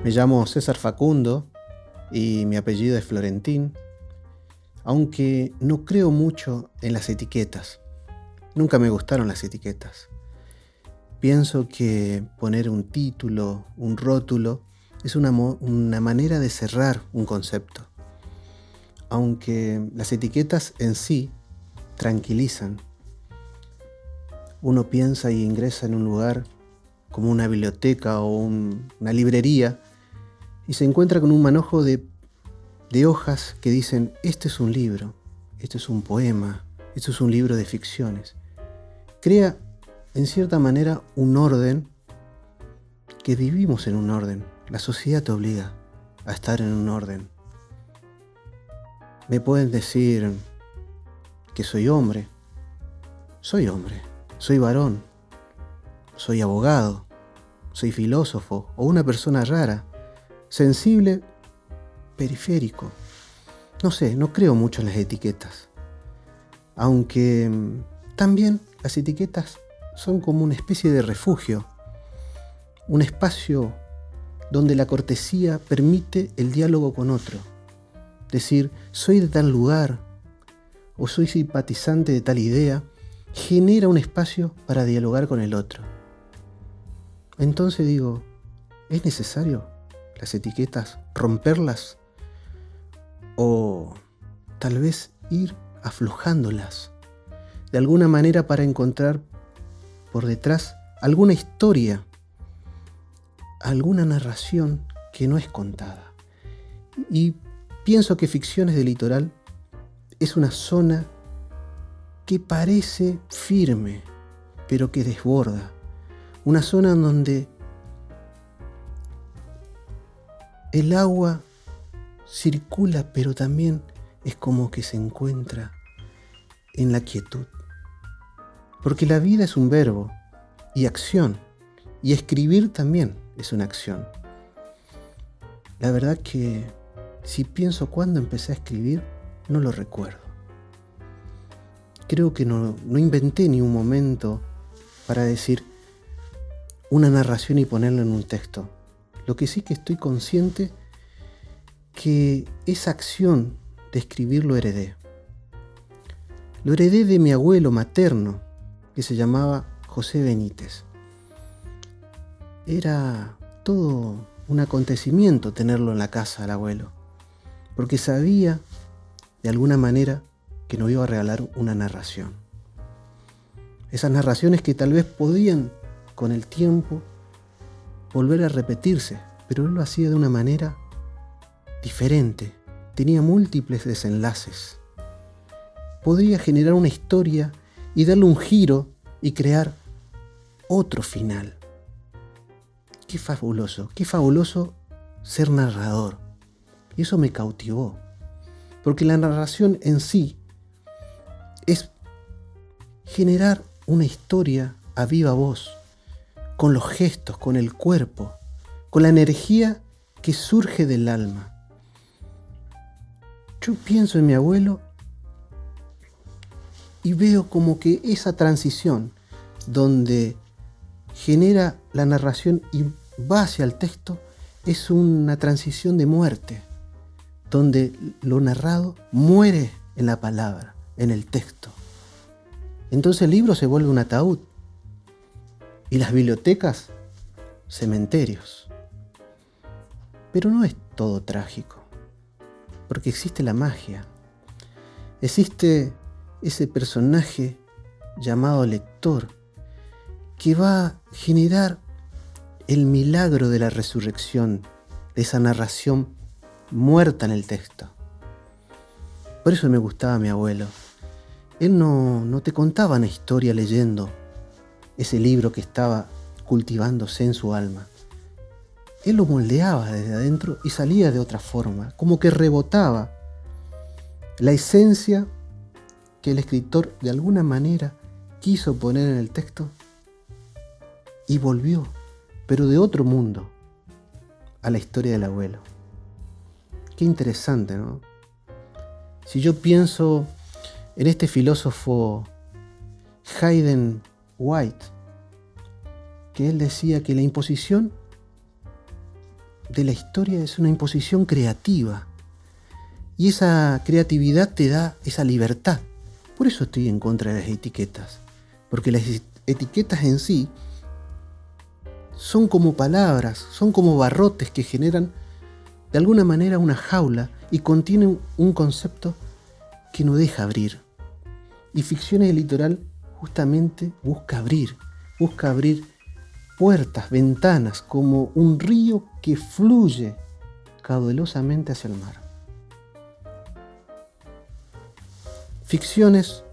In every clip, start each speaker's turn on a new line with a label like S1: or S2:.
S1: Me llamo César Facundo y mi apellido es Florentín, aunque no creo mucho en las etiquetas. Nunca me gustaron las etiquetas. Pienso que poner un título, un rótulo, es una manera de cerrar un concepto. Aunque las etiquetas en sí tranquilizan. Uno piensa y ingresa en un lugar como una biblioteca o una librería y se encuentra con un manojo de hojas que dicen: este es un libro, este es un poema, esto es un libro de ficciones. Crea en cierta manera un orden, que vivimos en un orden. La sociedad te obliga a estar en un orden. Me pueden decir que soy hombre, soy varón, soy abogado, soy filósofo o una persona rara, sensible, periférico. No sé, no creo mucho en las etiquetas. Aunque también las etiquetas son como una especie de refugio, un espacio donde la cortesía permite el diálogo con otro. Decir, soy de tal lugar o soy simpatizante de tal idea, genera un espacio para dialogar con el otro. Entonces digo, ¿es necesario las etiquetas, romperlas? O tal vez ir aflojándolas de alguna manera para encontrar por detrás alguna historia, alguna narración que no es contada. Y pienso que Ficciones del Litoral es una zona que parece firme, pero que desborda. Una zona en donde el agua circula, pero también es como que se encuentra en la quietud. Porque la vida es un verbo y acción, y escribir también es una acción. La verdad que si pienso cuándo empecé a escribir, no lo recuerdo. Creo que no inventé ni un momento para decir una narración y ponerla en un texto. Lo que sí que estoy consciente que esa acción de escribir lo heredé. Lo heredé de mi abuelo materno, que se llamaba José Benítez. Era todo un acontecimiento tenerlo en la casa al abuelo, porque sabía de alguna manera que nos iba a regalar una narración. Esas narraciones que tal vez podían con el tiempo volver a repetirse, pero él lo hacía de una manera diferente, tenía múltiples desenlaces. Podría generar una historia y darle un giro y crear otro final. Qué fabuloso ser narrador. Y eso me cautivó, porque la narración en sí es generar una historia a viva voz, con los gestos, con el cuerpo, con la energía que surge del alma. Yo pienso en mi abuelo y veo como que esa transición donde genera la narración y va hacia el texto es una transición de muerte, donde lo narrado muere en la palabra, en el texto. Entonces el libro se vuelve un ataúd y las bibliotecas, cementerios. Pero no es todo trágico, porque existe la magia. Existe ese personaje llamado lector que va a generar el milagro de la resurrección, de esa narración muerta en el texto. Por eso me gustaba mi abuelo. Él no te contaba una historia leyendo ese libro que estaba cultivándose en su alma. Él lo moldeaba desde adentro y salía de otra forma, como que rebotaba la esencia que el escritor de alguna manera quiso poner en el texto y volvió, pero de otro mundo, a la historia del abuelo. Qué interesante, ¿no? Si yo pienso en este filósofo Hayden White, que él decía que la imposición de la historia es una imposición creativa. Y esa creatividad te da esa libertad. Por eso estoy en contra de las etiquetas. Porque las etiquetas en sí son como palabras, son como barrotes que generan de alguna manera una jaula y contienen un concepto que no deja abrir. Y Ficciones del Litoral justamente busca abrir puertas, ventanas, como un río que fluye caudalosamente hacia el mar. Ficciones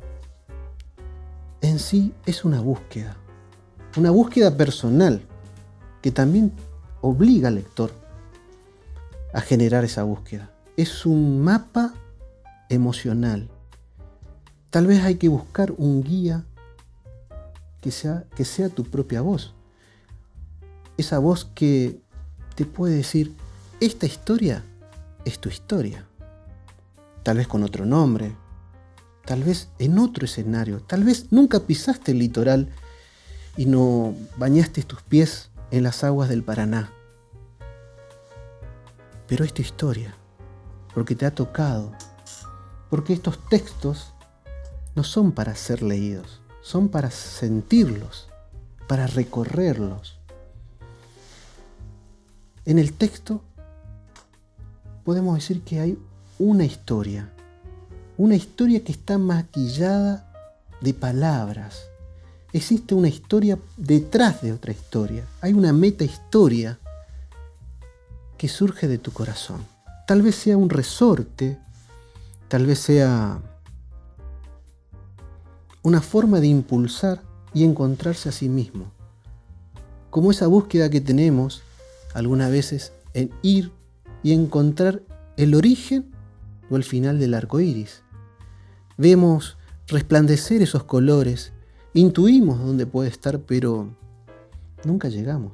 S1: en sí es una búsqueda personal que también obliga al lector a generar esa búsqueda. Es un mapa emocional. Tal vez hay que buscar un guía que sea tu propia voz. Esa voz que te puede decir, esta historia es tu historia. Tal vez con otro nombre, tal vez en otro escenario, tal vez nunca pisaste el litoral y no bañaste tus pies en las aguas del Paraná. Pero es tu historia, porque te ha tocado, porque estos textos no son para ser leídos, son para sentirlos, para recorrerlos. En el texto podemos decir que hay una historia que está maquillada de palabras. Existe una historia detrás de otra historia. Hay una metahistoria que surge de tu corazón. Tal vez sea un resorte, tal vez sea una forma de impulsar y encontrarse a sí mismo. Como esa búsqueda que tenemos algunas veces en ir y encontrar el origen o el final del arco iris. Vemos resplandecer esos colores, intuimos dónde puede estar, pero nunca llegamos.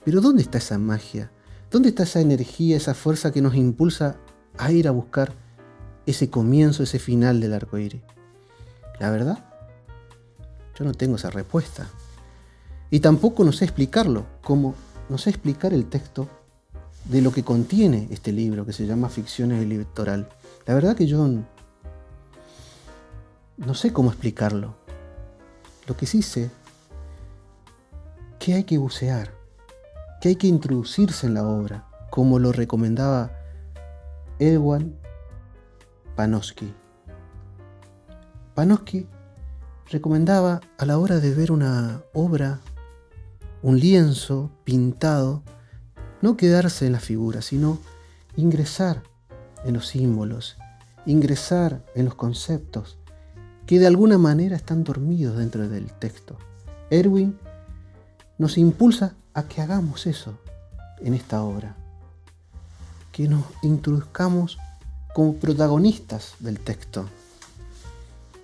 S1: Pero ¿dónde está esa magia? ¿Dónde está esa energía, esa fuerza que nos impulsa a ir a buscar ese comienzo, ese final del arco iris? La verdad, yo no tengo esa respuesta. Y tampoco no sé explicarlo, como no sé explicar el texto de lo que contiene este libro que se llama Ficciones del Litoral. La verdad que yo no sé cómo explicarlo. Lo que sí sé que hay que bucear, que hay que introducirse en la obra, como lo recomendaba Erwan Panofsky. Panofsky recomendaba a la hora de ver una obra, un lienzo pintado, no quedarse en la figura, sino ingresar en los símbolos, ingresar en los conceptos que de alguna manera están dormidos dentro del texto. Erwin nos impulsa a que hagamos eso en esta obra, que nos introduzcamos como protagonistas del texto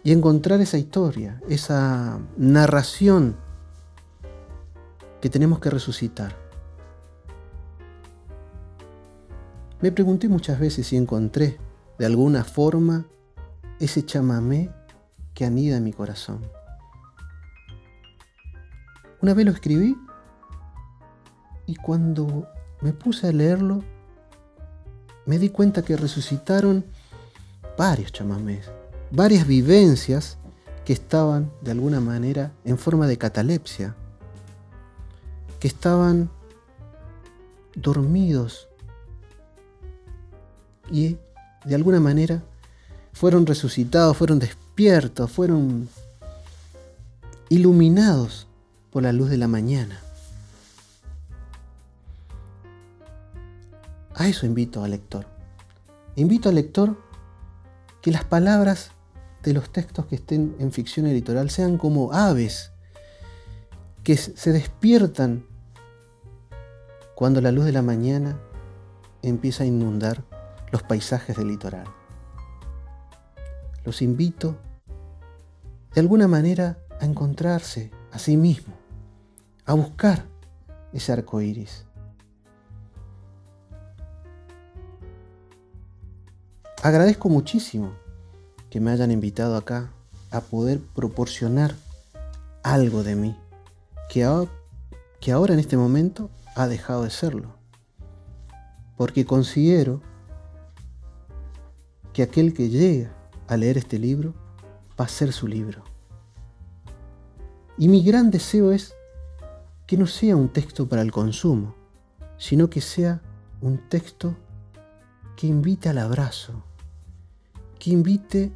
S1: y encontrar esa historia, esa narración que tenemos que resucitar. Me pregunté muchas veces si encontré de alguna forma ese chamamé que anida en mi corazón. Una vez lo escribí y cuando me puse a leerlo me di cuenta que resucitaron varios chamamés, varias vivencias que estaban de alguna manera en forma de catalepsia, que estaban dormidos y de alguna manera fueron resucitados, fueron despiertos, fueron iluminados por la luz de la mañana. A eso invito al lector. Invito al lector que las palabras de los textos que estén en Ficciones del Litoral sean como aves que se despiertan cuando la luz de la mañana empieza a inundar los paisajes del litoral. Los invito de alguna manera a encontrarse a sí mismo, a buscar ese arco iris. Agradezco muchísimo que me hayan invitado acá a poder proporcionar algo de mí, que ahora en este momento ha dejado de serlo. Porque considero que aquel que llega a leer este libro va a ser su libro. Y mi gran deseo es que no sea un texto para el consumo, sino que sea un texto que invite al abrazo, que invite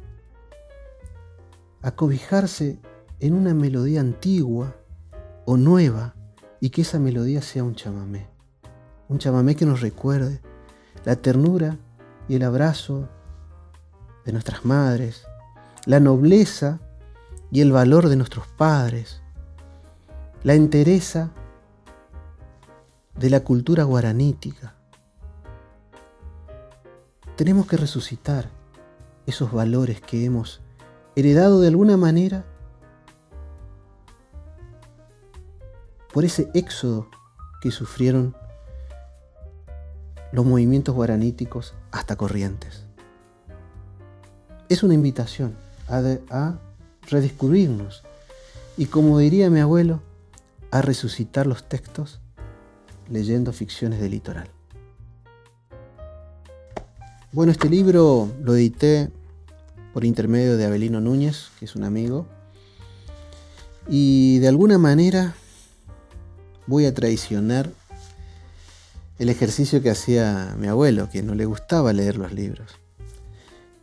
S1: a cobijarse en una melodía antigua o nueva, y que esa melodía sea un chamamé que nos recuerde la ternura y el abrazo de nuestras madres, la nobleza y el valor de nuestros padres, la entereza de la cultura guaranítica. Tenemos que resucitar esos valores que hemos heredado de alguna manera por ese éxodo que sufrieron los movimientos guaraníticos hasta Corrientes. Es una invitación a redescubrirnos y, como diría mi abuelo, a resucitar los textos leyendo ficciones del litoral. Bueno, este libro lo edité por intermedio de Abelino Núñez, que es un amigo, y de alguna manera voy a traicionar el ejercicio que hacía mi abuelo, que no le gustaba leer los libros.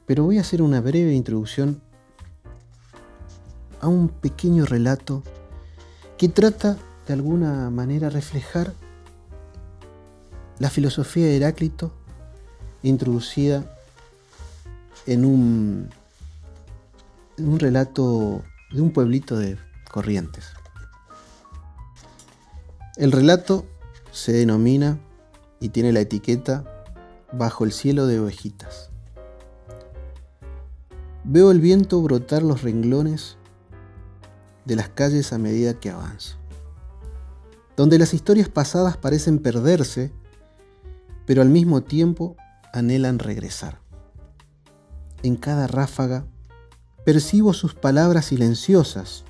S1: Pero voy a hacer una breve introducción a un pequeño relato que trata de alguna manera reflejar la filosofía de Heráclito introducida en un relato de un pueblito de Corrientes. El relato se denomina y tiene la etiqueta Bajo el cielo de ovejitas. Veo el viento brotar los renglones de las calles a medida que avanzo, donde las historias pasadas parecen perderse, pero al mismo tiempo anhelan regresar. En cada ráfaga percibo sus palabras silenciosas,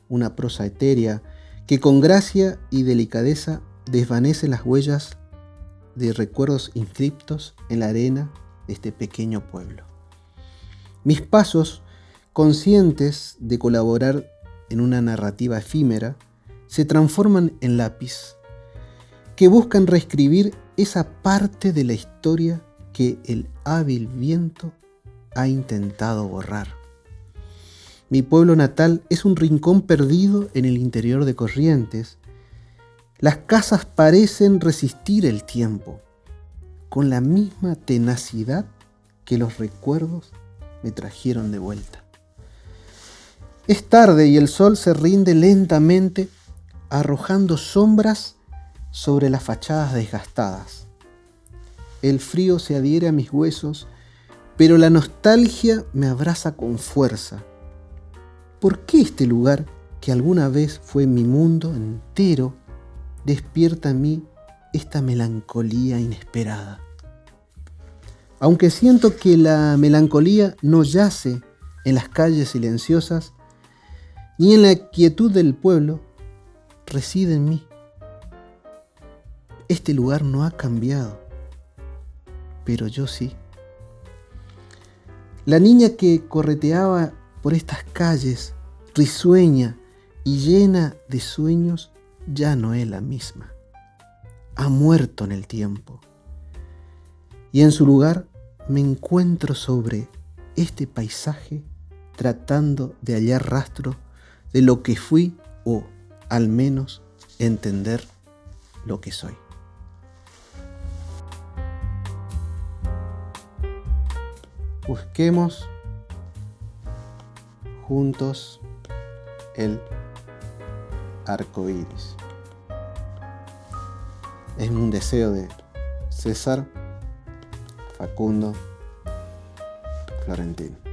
S1: una prosa etérea que con gracia y delicadeza desvanece las huellas de recuerdos inscriptos en la arena de este pequeño pueblo. Mis pasos, conscientes de colaborar en una narrativa efímera, se transforman en lápiz, que buscan reescribir esa parte de la historia que el hábil viento ha intentado borrar. Mi pueblo natal es un rincón perdido en el interior de Corrientes. Las casas parecen resistir el tiempo, con la misma tenacidad que los recuerdos me trajeron de vuelta. Es tarde y el sol se rinde lentamente, arrojando sombras sobre las fachadas desgastadas. El frío se adhiere a mis huesos, pero la nostalgia me abraza con fuerza. ¿Por qué este lugar, que alguna vez fue mi mundo entero, despierta en mí esta melancolía inesperada? Aunque siento que la melancolía no yace en las calles silenciosas, ni en la quietud del pueblo, reside en mí. Este lugar no ha cambiado, pero yo sí. La niña que correteaba por estas calles, risueña y llena de sueños, ya no es la misma. Ha muerto en el tiempo. Y en su lugar me encuentro sobre este paisaje tratando de hallar rastro de lo que fui o, al menos, entender lo que soy. Busquemos juntos el arco iris. Es un deseo de César Facundo Florentino.